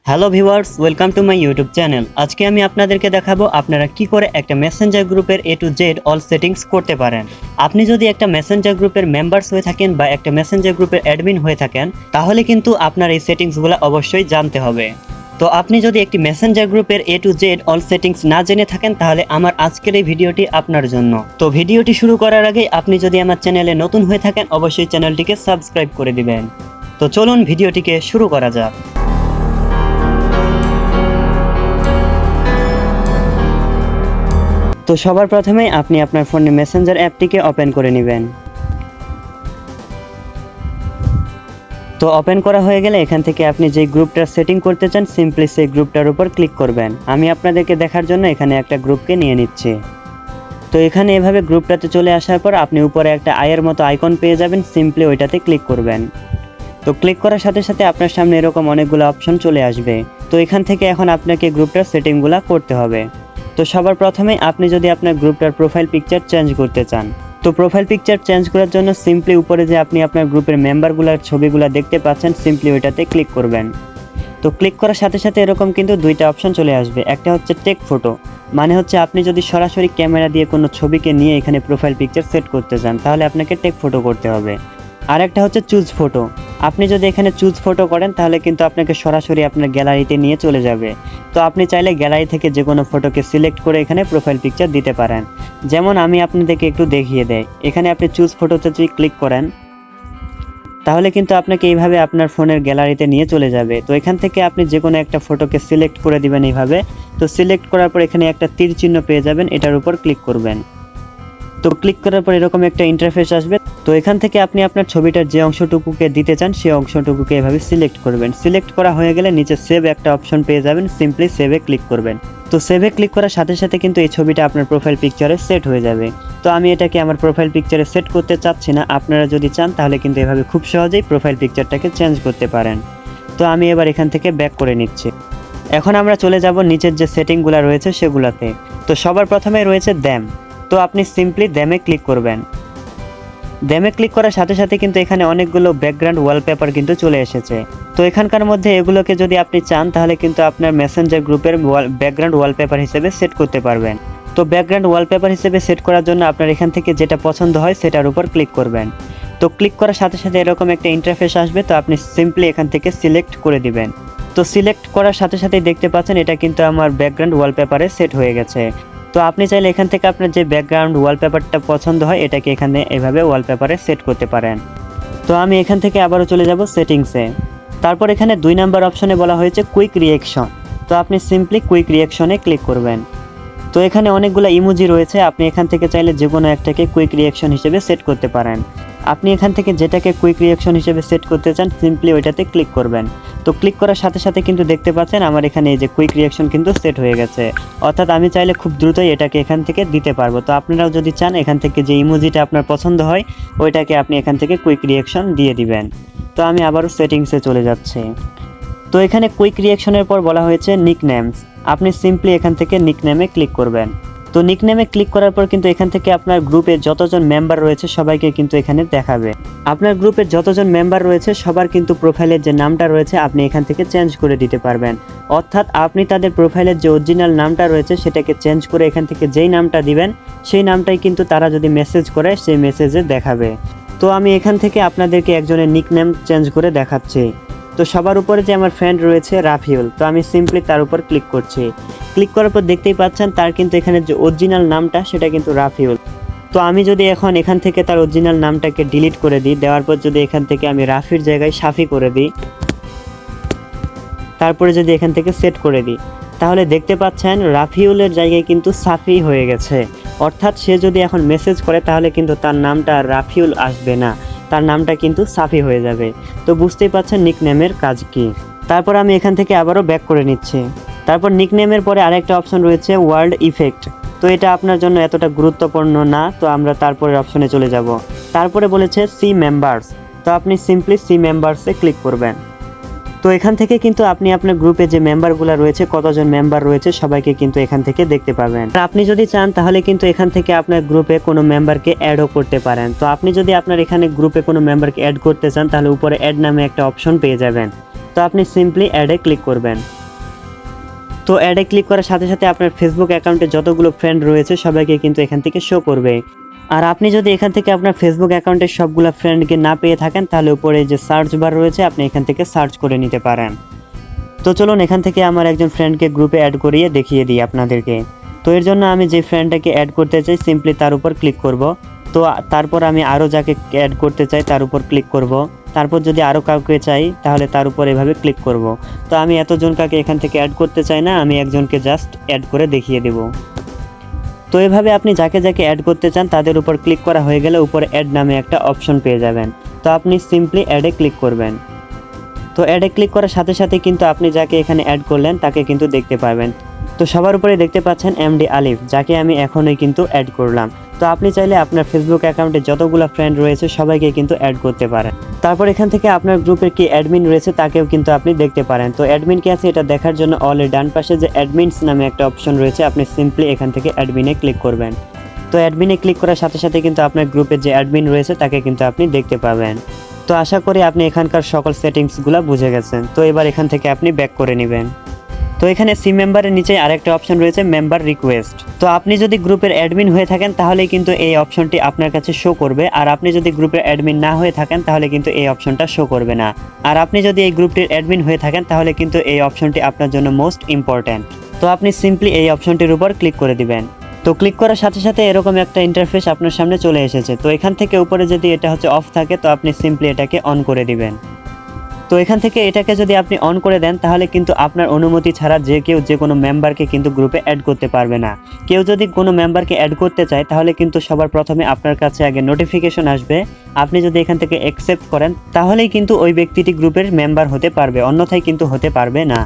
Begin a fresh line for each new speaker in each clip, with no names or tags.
Hello viewers, welcome to my YouTube channel. আজকে আমি আপনাদেরকে দেখাবো আপনারা কি করে একটা মেসেঞ্জার গ্রুপের A to Z all settings করতে পারেন। আপনি যদি একটা মেসেঞ্জার গ্রুপের মেম্বার্স হয়ে থাকেন বা একটা মেসেঞ্জার গ্রুপের অ্যাডমিন হয়ে থাকেন, তাহলে কিন্তু আপনার এই সেটিংসগুলো অবশ্যই জানতে হবে। তো আপনি যদি একটি মেসেঞ্জার গ্রুপের A to Z all settings না জেনে থাকেন, তাহলে আমার আজকের এই ভিডিওটি আপনার জন্য। তো ভিডিওটি শুরু করার আগে আপনি যদি আমার চ্যানেলে নতুন হয়ে থাকেন, অবশ্যই চ্যানেলটিকে সাবস্ক্রাইব করে দিবেন। তো চলুন ভিডিওটিকে শুরু করা যাক। তো সবার প্রথমেই আপনি আপনার ফোনে মেসেঞ্জার অ্যাপটিকে ওপেন করে নেবেন। তো ওপেন করা হয়ে গেলে এখান থেকে আপনি যে গ্রুপটার সেটিং করতে চান, সিম্পলি সেই গ্রুপটার উপর ক্লিক করবেন। আমি আপনাদেরকে দেখার জন্য এখানে একটা গ্রুপকে নিয়ে নিচ্ছি। তো এখানে এভাবে গ্রুপটাতে চলে আসার পর আপনি উপরে একটা আইয়ের মতো আইকন পেয়ে যাবেন, সিম্পলি ওইটাতে ক্লিক করবেন। তো ক্লিক করার সাথে সাথে আপনার সামনে এরকম অনেকগুলো অপশন চলে আসবে। তো এখান থেকে এখন আপনাকে গ্রুপটার সেটিংগুলো করতে হবে। তো সবার প্রথমেই আপনি যদি আপনার গ্রুপটার প্রোফাইল পিকচার চেঞ্জ করতে চান, তো প্রোফাইল পিকচার চেঞ্জ করার জন্য সিম্পলি উপরে যে আপনি আপনার গ্রুপের মেম্বারগুলোর ছবিগুলো দেখতে পাচ্ছেন, সিম্পলি ওইটাতে ক্লিক করবেন। তো ক্লিক করার সাথে সাথে এরকম কিন্তু দুইটা অপশন চলে আসবে। একটা হচ্ছে টেক ফটো, মানে হচ্ছে আপনি যদি সরাসরি ক্যামেরা দিয়ে কোনো ছবিকে নিয়ে এখানে প্রোফাইল পিকচার সেট করতে চান, তাহলে আপনাকে টেক ফটো করতে হবে। আর একটা হচ্ছে চুজ ফটো। আপনি যদি এখানে চুজ ফটো করেন, তাহলে কিন্তু আপনাকে সরাসরি আপনার গ্যালারিতে নিয়ে চলে যাবে। তো আপনি চাইলে গ্যালারি থেকে যে কোনো ফটোকে সিলেক্ট করে এখানে প্রোফাইল পিকচার দিতে পারেন। যেমন আমি আপনাদেরকে একটু দেখিয়ে দেই। এখানে আপনি চুজ ফটোতে যদি ক্লিক করেন, তাহলে কিন্তু আপনাকে এইভাবে আপনার ফোনের গ্যালারিতে নিয়ে চলে যাবে। তো এখান থেকে আপনি যে কোনো একটা ফটোকে সিলেক্ট করে দিবেন এইভাবে। তো সিলেক্ট করার পর এখানে একটা তীর চিহ্ন পেয়ে যাবেন, এটার উপর ক্লিক করবেন। তো ক্লিক করার পর এরকম একটা ইন্টারফেস আসবে। তো এখান থেকে আপনি আপনার ছবিটার যে অংশটুকুকে দিতে চান, সেই অংশটুকুকে এভাবে সিলেক্ট করবেন। সিলেক্ট করা হয়ে গেলে নিচে সেভ একটা অপশন পেয়ে যাবেন, সিম্পলি সেভে ক্লিক করবেন। তো সেভে ক্লিক করার সাথে সাথে কিন্তু এই ছবিটা আপনার প্রোফাইল পিকচারে সেট হয়ে যাবে। তো আমি এটাকে আমার প্রোফাইল পিকচারে সেট করতে চাচ্ছি না। আপনারা যদি চান তাহলে কিন্তু এভাবে খুব সহজেই প্রোফাইল পিকচারটাকে চেঞ্জ করতে পারেন। তো আমি এবার এখান থেকে ব্যাক করে নিচ্ছি। এখন আমরা চলে যাব নিচের যে সেটিংগুলো রয়েছে সেগুলাতে। তো সবার প্রথমে রয়েছে দ্যাম। তো আপনি সিম্পলি দ্যামে ক্লিক করবেন। দ্যামে ক্লিক করার সাথে সাথে কিন্তু এখানে অনেকগুলো ব্যাকগ্রাউন্ড ওয়ালপেপার কিন্তু চলে এসেছে। তো এখানকার মধ্যে এগুলোকে যদি আপনি চান, তাহলে কিন্তু আপনার মেসেঞ্জার গ্রুপের ব্যাকগ্রাউন্ড ওয়ালপেপার হিসেবে সেট করতে পারবেন। তো ব্যাকগ্রাউন্ড ওয়ালপেপার হিসেবে সেট করার জন্য আপনার এখান থেকে যেটা পছন্দ হয় সেটার উপর ক্লিক করবেন। তো ক্লিক করার সাথে সাথে এরকম একটা ইন্টারফেস আসবে। তো আপনি সিম্পলি এখান থেকে সিলেক্ট করে দিবেন। তো সিলেক্ট করার সাথে সাথেই দেখতে পাচ্ছেন এটা কিন্তু আমার ব্যাকগ্রাউন্ড ওয়ালপেপারে সেট হয়ে গেছে। তো আপনি চাইলে এখান থেকে আপনার যে ব্যাকগ্রাউন্ড ওয়ালপেপারটা পছন্দ হয়, এটাকে এখানে এভাবে ওয়ালপেপারে সেট করতে পারেন। তো আমি এখান থেকে আবারও চলে যাব সেটিংসে। তারপর এখানে 2 নাম্বার অপশনে বলা হয়েছে কুইক রিঅ্যাকশন। তো আপনি সিম্পলি কুইক রিঅ্যাকশনে ক্লিক করবেন। তো এখানে অনেকগুলো ইমোজি রয়েছে, আপনি এখান থেকে চাইলে যে কোনো একটাকে কুইক রিঅ্যাকশন হিসেবে সেট করতে পারেন। আপনি এখান থেকে যেটাকে কুইক রিঅ্যাকশন হিসেবে সেট করতে চান, সিম্পলি ওইটাতে ক্লিক করবেন। তো ক্লিক করার সাথে সাথে কিন্তু দেখতে পাচ্ছেন আমার এখানে এই যে কুইক রিঅ্যাকশন কিন্তু সেট হয়ে গেছে। অর্থাৎ আমি চাইলে খুব দ্রুতই এটাকে এখান থেকে দিতে পারবো। তো আপনারাও যদি চান, এখান থেকে যে ইমোজিটা আপনার পছন্দ হয় ওইটাকে আপনি এখান থেকে কুইক রিঅ্যাকশন দিয়ে দিবেন। তো আমি আবারও সেটিংসে চলে যাচ্ছি। তো এখানে কুইক রিঅ্যাকশনের পর বলা হয়েছে নিকনেমস। আপনি সিম্পলি এখান থেকে নিকনেমে ক্লিক করবেন। তো নিকনেমে ক্লিক করার পর কিন্তু এখান থেকে আপনার গ্রুপে যতজন মেম্বার রয়েছে সবাইকে কিন্তু এখানে দেখাবে। আপনার গ্রুপের যতজন মেম্বার রয়েছে সবার কিন্তু প্রোফাইলের যে নামটা রয়েছে আপনি এখান থেকে চেঞ্জ করে দিতে পারবেন। অর্থাৎ আপনি তাদের প্রোফাইলের যে অরিজিনাল নামটা রয়েছে সেটাকে চেঞ্জ করে এখান থেকে যেই নামটা দিবেন, সেই নামটাই কিন্তু তারা যদি মেসেজ করে সেই মেসেজে দেখাবে। তো আমি এখান থেকে আপনাদেরকে একজনের নিকনেম চেঞ্জ করে দেখাচ্ছি। তো সবার উপরে যে আমার ফ্রেন্ড রয়েছে রাফিউল, তো আমি সিম্পলি তার উপর ক্লিক করছি। ক্লিক করার পর দেখতেই পাচ্ছেন তার কিন্তু এখানে যে অরিজিনাল নামটা সেটা কিন্তু রাফিউল। তো আমি যদি এখন এখান থেকে তার অরিজিনাল নামটাকে ডিলিট করে দিই, দেওয়ার পর যদি এখান থেকে আমি রাফির জায়গায় সাফি করে দিই, তারপরে যদি এখান থেকে সেট করে দিই, তাহলে দেখতে পাচ্ছেন রাফিউলের জায়গায় কিন্তু সাফি হয়ে গেছে। অর্থাৎ সে যদি এখন মেসেজ করে তাহলে কিন্তু তার নামটা রাফিউল আসবে না, তার নামটা কিন্তু সাফি হয়ে যাবে। তো বুঝতেই পাচ্ছেন নিকনেমের কাজ কি। তারপর আমি এখান থেকে আবারও ব্যাক করে নিচ্ছি। তারপর নিকনেমের পরে আরেকটা অপশন রয়েছে ওয়ার্ল্ড ইফেক্ট। তো এটা আপনার জন্য এতটা গুরুত্বপূর্ণ না, তো আমরা তারপরের অপশনে চলে যাব। তারপরে বলেছে সি মেম্বার্স। তো আপনি সিম্পলি সি মেম্বার্সে ক্লিক করবেন। তো এখান থেকে কিন্তু আপনি আপনার গ্রুপে যে মেম্বারগুলো রয়েছে, কতজন মেম্বার রয়েছে সবাইকে কিন্তু এখান থেকে দেখতে পাবেন। আর আপনি যদি চান তাহলে কিন্তু এখান থেকে আপনার গ্রুপে কোনো মেম্বারকে অ্যাডও করতে পারেন। তো আপনি যদি আপনার এখানে গ্রুপে কোনো মেম্বারকে অ্যাড করতে চান তাহলে উপরে অ্যাড নামে একটা অপশন পেয়ে যাবেন। তো আপনি সিম্পলি অ্যাডে ক্লিক করবেন। তো অ্যাডে ক্লিক করার সাথে সাথে আপনার ফেসবুক অ্যাকাউন্টে যতগুলো ফ্রেন্ড রয়েছে সবাইকে কিন্তু এখান থেকে শো করবে। আর আপনি যদি এখান থেকে আপনার ফেসবুক অ্যাকাউন্টের সবগুলো ফ্রেন্ডকে না পেয়ে থাকেন তাহলে উপরে যে সার্চ বার রয়েছে আপনি এখান থেকে সার্চ করে নিতে পারেন। তো চলুন এখান থেকে আমার একজন ফ্রেন্ডকে গ্রুপে অ্যাড করিয়ে দেখিয়ে দিই আপনাদেরকে। তো এর জন্য আমি যে ফ্রেন্ডটাকে অ্যাড করতে চাই সিম্পলি তার উপর ক্লিক করব। তো তারপর আমি আরও যাকে অ্যাড করতে চাই তার উপর ক্লিক করব। তারপর যদি আরও কাউকে চাই তাহলে তার উপর এভাবে ক্লিক করব। তো আমি এতজন কাকে এখান থেকে অ্যাড করতে চাই না, আমি একজনকে জাস্ট অ্যাড করে দেখিয়ে দেব। তো এভাবে আপনি যাকে যাকে অ্যাড করতে চান তাদের উপর ক্লিক করা হয়ে গেলে উপরে অ্যাড নামে একটা অপশন পেয়ে যাবেন। তো আপনি সিম্পলি অ্যাডে ক্লিক করবেন। তো অ্যাডে ক্লিক করার সাথে সাথে কিন্তু আপনি যাকে এখানে অ্যাড করলেন তাকে কিন্তু দেখতে পাবেন। তো সবার উপরে দেখতে পাচ্ছেন এমডি আলিফ, যাকে আমি এখনই কিন্তু অ্যাড করলাম। তো আপনি চাইলে আপনার ফেসবুক অ্যাকাউন্টে যতগুলো ফ্রেন্ড রয়েছে সবাইকে কিন্তু অ্যাড করতে পারেন। তারপর এখান থেকে আপনার গ্রুপের কি অ্যাডমিন রয়েছে তাকেও কিন্তু আপনি দেখতে পারেন। তো অ্যাডমিন কি আছে এটা দেখার জন্য অলের ডান পাশে যে অ্যাডমিনস নামে একটা অপশন রয়েছে আপনি সিম্পলি এখান থেকে অ্যাডমিনে ক্লিক করবেন। তো অ্যাডমিনে ক্লিক করার সাথে সাথে কিন্তু আপনার গ্রুপের যে অ্যাডমিন রয়েছে তাকে কিন্তু আপনি দেখতে পাবেন। তো আশা করি আপনি এখানকার সকল সেটিংসগুলো বুঝে গেছেন। তো এবার এখান থেকে আপনি ব্যাক করে নেবেন। তো এখানে সি মেম্বারের নিচে আরেকটা অপশন রয়েছে মেম্বার রিকোয়েস্ট। তো আপনি যদি গ্রুপের অ্যাডমিন হয়ে থাকেন তাহলে কিন্তু এই অপশনটি আপনার কাছে শো করবে, আর আপনি যদি গ্রুপের অ্যাডমিন না হয়ে থাকেন তাহলে কিন্তু এই অপশনটা শো করবে না। আর আপনি যদি এই গ্রুপটির অ্যাডমিন হয়ে থাকেন তাহলে কিন্তু এই অপশনটি আপনার জন্য মোস্ট ইম্পর্ট্যান্ট। তো আপনি সিম্পলি এই অপশনটির উপর ক্লিক করে দিবেন। তো ক্লিক করার সাথে সাথে এরকম একটা ইন্টারফেস আপনার সামনে চলে এসেছে। তো এখান থেকে উপরে যদি এটা হচ্ছে অফ থাকে তো আপনি সিম্পলি এটাকে অন করে দিবেন। তো এখান থেকে এটাকে যদি আপনি অন করে দেন তাহলে কিন্তু আপনার অনুমতি ছাড়া যে কেউ যে কোনো মেম্বারকে কিন্তু গ্রুপে অ্যাড করতে পারবে না। কেউ যদি কোনো মেম্বারকে অ্যাড করতে চায় তাহলে কিন্তু সবার প্রথমে আপনার কাছে আগে নোটিফিকেশন আসবে। আপনি যদি এখান থেকে অ্যাকসেপ্ট করেন তাহলেই কিন্তু ওই ব্যক্তিটি গ্রুপের মেম্বার হতে পারবে, অন্যথায় কিন্তু হতে পারবে না।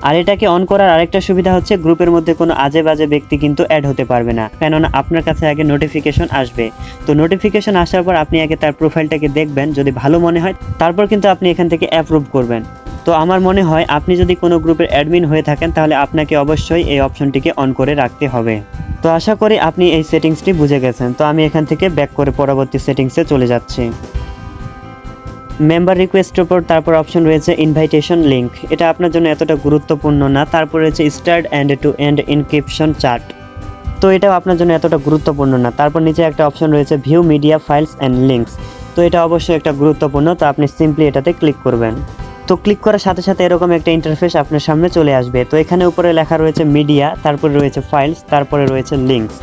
আর এটাকে অন করার আরেকটা সুবিধা হচ্ছে গ্রুপের মধ্যে কোনো আজে বাজে ব্যক্তি কিন্তু অ্যাড হতে পারবে না, কেননা আপনার কাছে আগে নোটিফিকেশন আসবে। তো নোটিফিকেশন আসার পর আপনি আগে তার প্রোফাইলটাকে দেখবেন, যদি ভালো মনে হয় তারপর কিন্তু আপনি এখান থেকে অ্যাপ্রুভ করবেন। তো আমার মনে হয় আপনি যদি কোনো গ্রুপের অ্যাডমিন হয়ে থাকেন তাহলে আপনাকে অবশ্যই এই অপশনটিকে অন করে রাখতে হবে। তো আশা করি আপনি এই সেটিংসটি বুঝে গেছেন। তো আমি এখান থেকে ব্যাক করে পরবর্তী সেটিংসে চলে যাচ্ছি। মেম্বার রিকোয়েস্টের উপর তারপর অপশন রয়েছে ইনভাইটেশন লিঙ্ক, এটা আপনার জন্য এতটা গুরুত্বপূর্ণ না। তারপর রয়েছে start end to end encryption chart, তো এটাও আপনার জন্য এতটা গুরুত্বপূর্ণ না। তারপর নিচে একটা অপশন রয়েছে view media files and links, তো এটা অবশ্যই একটা গুরুত্বপূর্ণ। তো আপনি সিম্পলি এটাতে ক্লিক করবেন। তো ক্লিক করার সাথে সাথে এরকম একটা ইন্টারফেস আপনার সামনে চলে আসবে। তো এখানে উপরে লেখা রয়েছে মিডিয়া, তারপরে রয়েছে ফাইলস, তারপরে রয়েছে লিঙ্কস।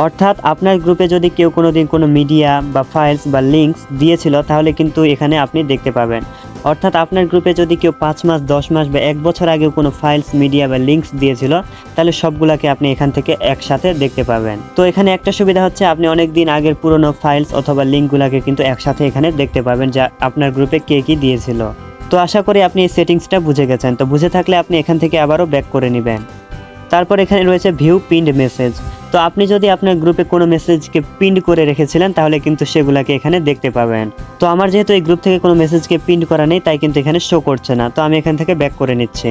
অর্থাৎ আপনার গ্রুপে যদি কেউ কোনোদিন কোনো মিডিয়া বা ফাইলস বা লিঙ্কস দিয়েছিল তাহলে কিন্তু এখানে আপনি দেখতে পাবেন। অর্থাৎ আপনার গ্রুপে যদি কেউ 5 মাস 10 মাস বা 1 বছর আগেও কোনো ফাইলস মিডিয়া বা লিঙ্কস দিয়েছিল তাহলে সবগুলোকে আপনি এখান থেকে একসাথে দেখতে পাবেন। তো এখানে একটা সুবিধা হচ্ছে আপনি অনেক দিন আগের পুরনো ফাইলস অথবা লিঙ্কগুলোকে কিন্তু একসাথে এখানে দেখতে পাবেন যা আপনার গ্রুপে কে কী দিয়েছিল। তো আশা করি আপনি এই সেটিংসটা বুঝে গেছেন। তো বুঝে থাকলে আপনি এখান থেকে আবারও ব্যাক করে নেবেন। তারপর এখানে রয়েছে ভিউ পিন্ড মেসেজ, তো আপনি যদি আপনার গ্রুপে কোনো মেসেজকে পিন্ড করে রেখেছিলেন তাহলে কিন্তু সেগুলোকে এখানে দেখতে পাবেন। তো আমার যেহেতু এই গ্রুপ থেকে কোনো মেসেজকে পিন্ড করা নেই তাই কিন্তু এখানে শো করছে না। তো আমি এখান থেকে ব্যাক করে নিচ্ছি।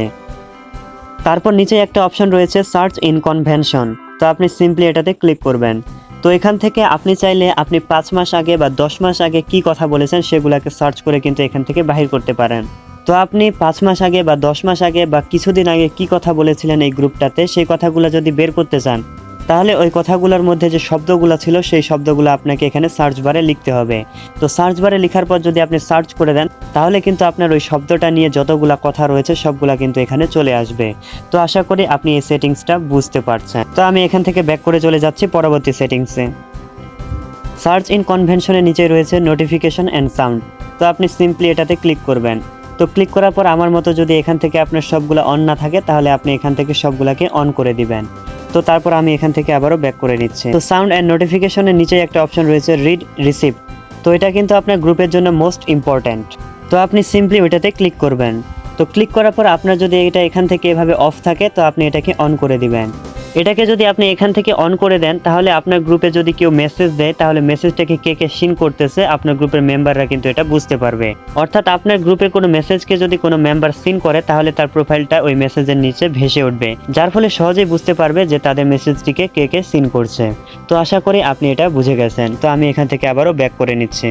তারপর নিচে একটা অপশন রয়েছে সার্চ ইন কনভেনশন, তো আপনি সিম্পলি এটাতে ক্লিক করবেন। তো এখান থেকে আপনি চাইলে আপনি 5 মাস আগে বা 10 মাস আগে কি কথা বলেছেন সেগুলোকে সার্চ করে কিন্তু এখান থেকে বাহির করতে পারেন। তো আপনি 5 মাস আগে বা 10 মাস আগে বা কিছুদিন আগে কি কথা বলেছিলেন এই গ্রুপটাতে সেই কথাগুলো যদি বের করতে চান তাহলে ওই কথাগুলোর মধ্যে যে শব্দগুলো ছিল সেই শব্দগুলো আপনাকে এখানে সার্চ বারে লিখতে হবে। তো সার্চ বারে লেখার পর যদি আপনি সার্চ করে দেন তাহলে কিন্তু আপনার ওই শব্দটা নিয়ে যতগুলা কথা রয়েছে সবগুলা কিন্তু এখানে চলে আসবে। তো আশা করি আপনি এই সেটিংসটা বুঝতে পারছেন। তো আমি এখান থেকে ব্যাক করে চলে যাচ্ছি পরবর্তী সেটিংসে। সার্চ ইন কনভেনশনের নিচে রয়েছে নোটিফিকেশন অ্যান্ড সাউন্ড, তো আপনি সিম্পলি এটাতে ক্লিক করবেন। তো ক্লিক করার পর আমার মতো যদি এখান থেকে আপনার সবগুলো অন না থাকে তাহলে আপনি এখান থেকে সবগুলাকে অন করে দিবেন। তো তারপর আমি এখান থেকে আবারও ব্যাক করে নিচ্ছি। তো সাউন্ড অ্যান্ড নোটিফিকেশনের নিচে একটা অপশন রয়েছে রিড রিসিপ্ট, তো এটা কিন্তু আপনার গ্রুপের জন্য মোস্ট ইম্পর্ট্যান্ট। তো আপনি সিম্পলি ওইটাতে ক্লিক করবেন। তো ক্লিক করার পর আপনার যদি এটা এখান থেকে এভাবে অফ থাকে তো আপনি এটাকে অন করে দিবেন। এটাকে যদি আপনি এখান থেকে অন করে দেন তাহলে আপনার গ্রুপে যদি কেউ মেসেজ দেয় তাহলে মেসেজটাকে কে কে সিন করতেছে আপনার গ্রুপের মেম্বাররা কিন্তু এটা বুঝতে পারবে। অর্থাৎ আপনার গ্রুপের কোনো মেসেজকে যদি কোনো মেম্বার সিন করে তাহলে তার প্রোফাইলটা ওই মেসেজের নিচে ভেসে উঠবে, যার ফলে সহজেই বুঝতে পারবে যে তাদের মেসেজটিকে কে কে সিন করছে। তো আশা করি আপনি এটা বুঝে গেছেন। তো আমি এখান থেকে আবারও ব্যাক করে নিচ্ছি।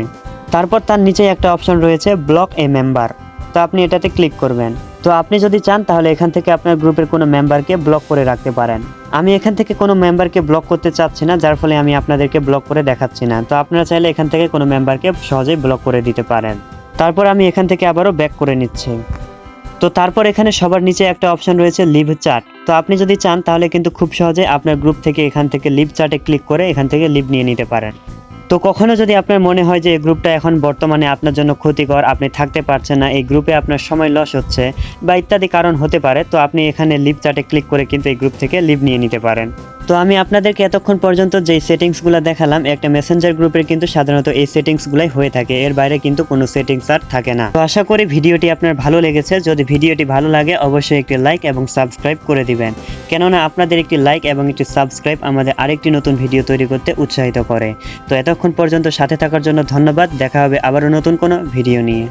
তারপর তার নিচে একটা অপশন রয়েছে ব্লক এ মেম্বার, তো আপনি এটাতে ক্লিক করবেন। তো আপনি যদি চান তাহলে এখান থেকে আপনার গ্রুপের কোনো মেম্বারকে ব্লক করে রাখতে পারেন। আমি এখান থেকে কোনো মেম্বারকে ব্লক করতে চাচ্ছি না, যার ফলে আমি আপনাদেরকে ব্লক করে দেখাচ্ছি না। তো আপনারা চাইলে এখান থেকে কোনো মেম্বারকে সহজেই ব্লক করে দিতে পারেন। তারপর আমি এখান থেকে আবারও ব্যাক করে নিচ্ছি। তো তারপর এখানে সবার নিচে একটা অপশন রয়েছে লিভ চ্যাট। তো আপনি যদি চান তাহলে কিন্তু খুব সহজে আপনার গ্রুপ থেকে এখান থেকে লিভ চ্যাটে ক্লিক করে এখান থেকে লিভ নিয়ে নিতে পারেন। তো কখনো যদি আপনার মনে হয় যে এই গ্রুপটা এখন বর্তমানে আপনার জন্য ক্ষতিকর, আপনি থাকতে পারছেন না, এই গ্রুপে আপনার সময় লস হচ্ছে বা ইত্যাদি কারণ হতে পারে, তো আপনি এখানে লিভ চ্যাটে ক্লিক করে কিন্তু এই গ্রুপ থেকে লিভ নিয়ে নিতে পারেন। তো আমি আপনাদেরকে এতক্ষণ পর্যন্ত যেই সেটিংসগুলো দেখালাম, একটা মেসেঞ্জার গ্রুপের কিন্তু সাধারণত এই সেটিংসগুলাই হয়ে থাকে, এর বাইরে কিন্তু কোনো সেটিংস আর থাকে না। তো আশা করি ভিডিওটি আপনার ভালো লেগেছে। যদি ভিডিওটি ভালো লাগে অবশ্যই একটি লাইক এবং সাবস্ক্রাইব করে দিবেন, কেননা আপনাদের একটি লাইক এবং একটি সাবস্ক্রাইব আমাদের আরেকটি নতুন ভিডিও তৈরি করতে উৎসাহিত করে। তো এতক্ষণ পর্যন্ত সাথে থাকার জন্য ধন্যবাদ। দেখা হবে আবারও নতুন কোনো ভিডিও নিয়ে।